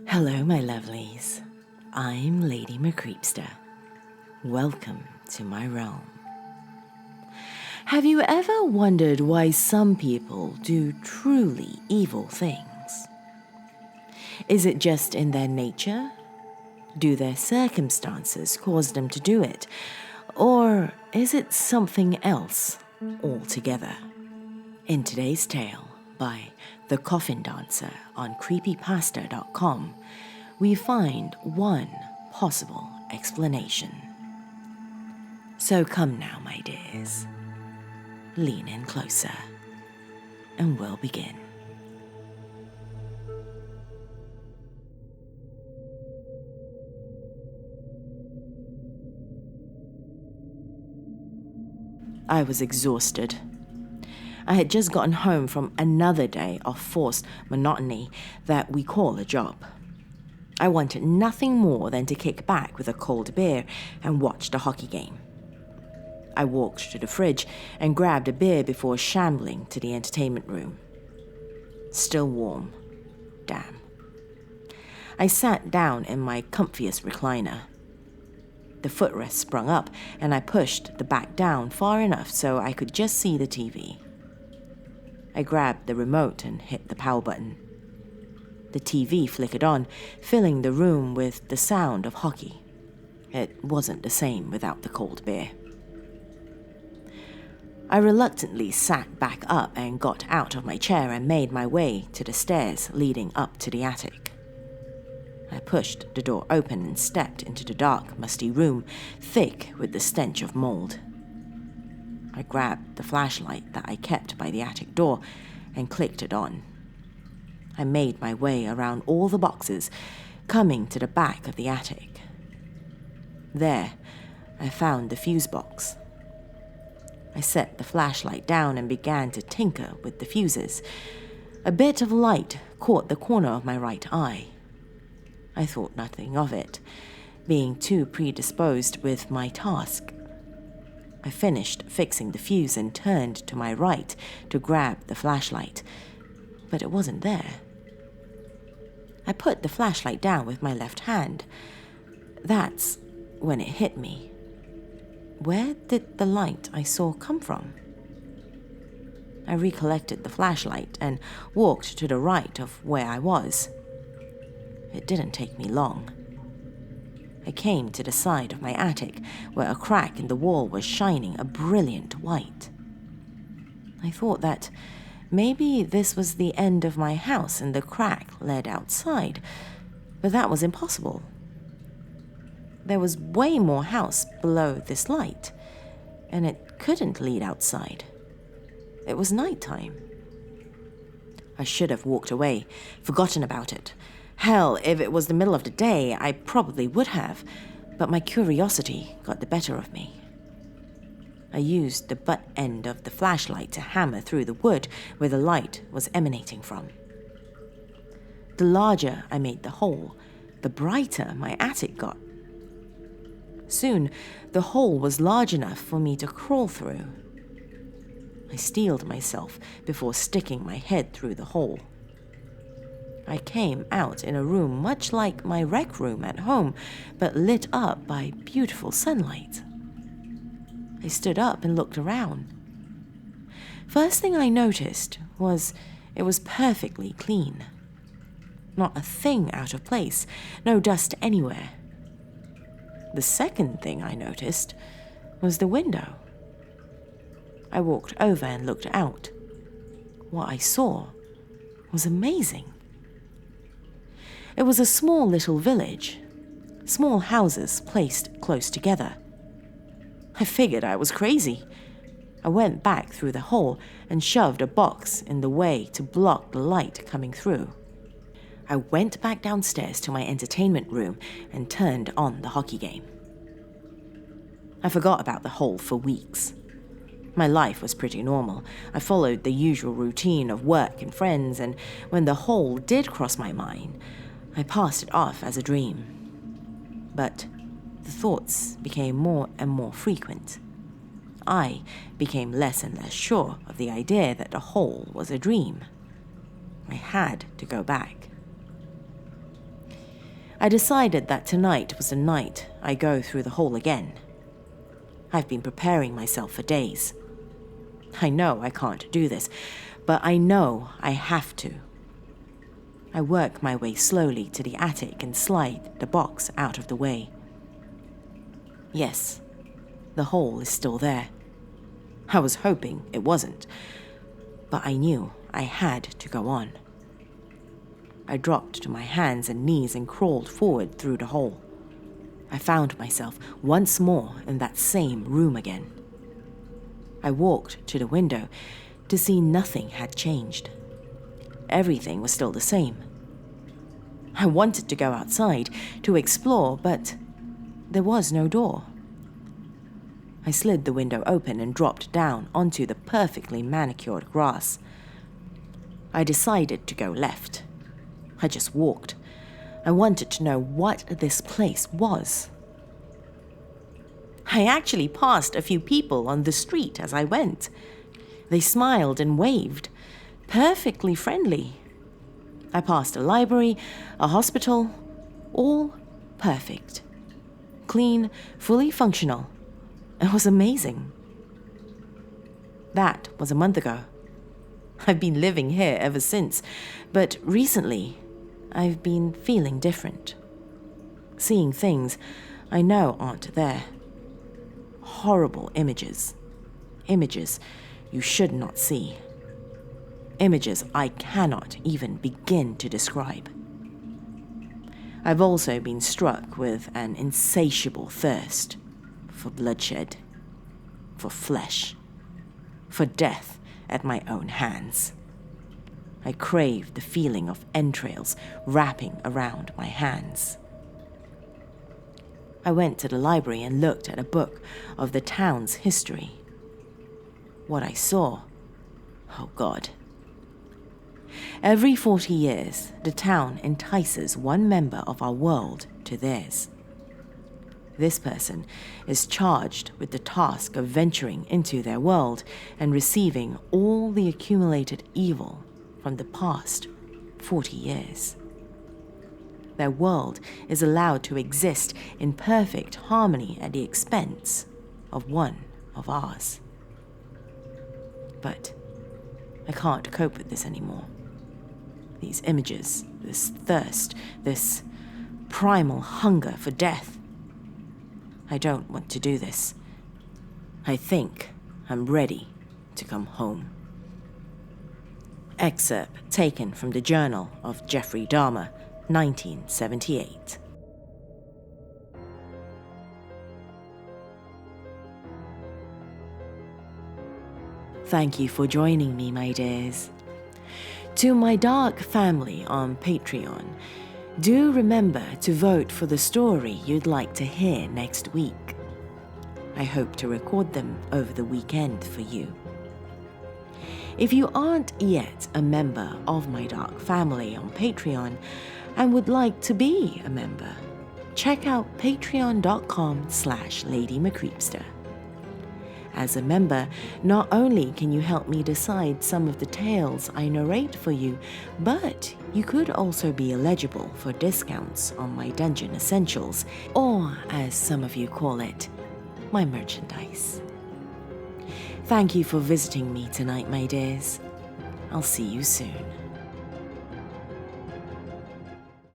Hello, my lovelies. I'm Lady MCreepsta. Welcome to my realm. Have you ever wondered why some people do truly evil things? Is it just in their nature? Do their circumstances cause them to do it? Or is it something else altogether? In today's tale by TheCoffinDancer on Creepypasta.com, we find one possible explanation. So come now, my dears. Lean in closer, and we'll begin. I was exhausted. I had just gotten home from another day of forced monotony that we call a job. I wanted nothing more than to kick back with a cold beer and watch the hockey game. I walked to the fridge and grabbed a beer before shambling to the entertainment room. Still warm. Damn. I sat down in my comfiest recliner. The footrest sprung up and I pushed the back down far enough so I could just see the TV. I grabbed the remote and hit the power button. The TV flickered on, filling the room with the sound of hockey. It wasn't the same without the cold beer. I reluctantly sat back up and got out of my chair and made my way to the stairs leading up to the attic. I pushed the door open and stepped into the dark, musty room, thick with the stench of mold. I grabbed the flashlight that I kept by the attic door and clicked it on. I made my way around all the boxes, coming to the back of the attic. There, I found the fuse box. I set the flashlight down and began to tinker with the fuses. A bit of light caught the corner of my right eye. I thought nothing of it, being too predisposed with my task. I finished fixing the fuse and turned to my right to grab the flashlight, but it wasn't there. I put the flashlight down with my left hand. That's when it hit me. Where did the light I saw come from? I recollected the flashlight and walked to the right of where I was. It didn't take me long. I came to the side of my attic, where a crack in the wall was shining a brilliant white. I thought that maybe this was the end of my house and the crack led outside, but that was impossible. There was way more house below this light, and it couldn't lead outside. It was nighttime. I should have walked away, forgotten about it. Hell, if it was the middle of the day, I probably would have, but my curiosity got the better of me. I used the butt end of the flashlight to hammer through the wood where the light was emanating from. The larger I made the hole, the brighter my attic got. Soon, the hole was large enough for me to crawl through. I steeled myself before sticking my head through the hole. I came out in a room much like my rec room at home, but lit up by beautiful sunlight. I stood up and looked around. First thing I noticed was it was perfectly clean. Not a thing out of place, no dust anywhere. The second thing I noticed was the window. I walked over and looked out. What I saw was amazing. It was a small little village, small houses placed close together. I figured I was crazy. I went back through the hole and shoved a box in the way to block the light coming through. I went back downstairs to my entertainment room and turned on the hockey game. I forgot about the hole for weeks. My life was pretty normal. I followed the usual routine of work and friends, and when the hole did cross my mind, I passed it off as a dream. But the thoughts became more and more frequent. I became less and less sure of the idea that the hole was a dream. I had to go back. I decided that tonight was the night I go through the hole again. I've been preparing myself for days. I know I can't do this, but I know I have to. I work my way slowly to the attic and slide the box out of the way. Yes, the hole is still there. I was hoping it wasn't, but I knew I had to go on. I dropped to my hands and knees and crawled forward through the hole. I found myself once more in that same room again. I walked to the window to see nothing had changed. Everything was still the same. I wanted to go outside to explore, but there was no door. I slid the window open and dropped down onto the perfectly manicured grass. I decided to go left. I just walked. I wanted to know what this place was. I actually passed a few people on the street as I went. They smiled and waved, perfectly friendly. I passed a library, a hospital, all perfect. Clean, fully functional. It was amazing. That was a month ago. I've been living here ever since, but recently I've been feeling different. Seeing things I know aren't there. Horrible images. Images you should not see. Images I cannot even begin to describe. I've also been struck with an insatiable thirst for bloodshed, for flesh, for death at my own hands. I craved the feeling of entrails wrapping around my hands. I went to the library and looked at a book of the town's history. What I saw, oh God. Every 40 years, the town entices one member of our world to theirs. This person is charged with the task of venturing into their world and receiving all the accumulated evil from the past 40 years. Their world is allowed to exist in perfect harmony at the expense of one of ours. But I can't cope with this anymore. These images, this thirst, this primal hunger for death. I don't want to do this. I think I'm ready to come home. Excerpt taken from the Journal of Jeffrey Dahmer, 1978. Thank you for joining me, my dears. To my dark family on Patreon, do remember to vote for the story you'd like to hear next week. I hope to record them over the weekend for you. If you aren't yet a member of my dark family on Patreon and would like to be a member, check out patreon.com/LadyMcCreepsta. As a member, not only can you help me decide some of the tales I narrate for you, but you could also be eligible for discounts on my Dungeon Essentials, or as some of you call it, my merchandise. Thank you for visiting me tonight, my dears. I'll see you soon.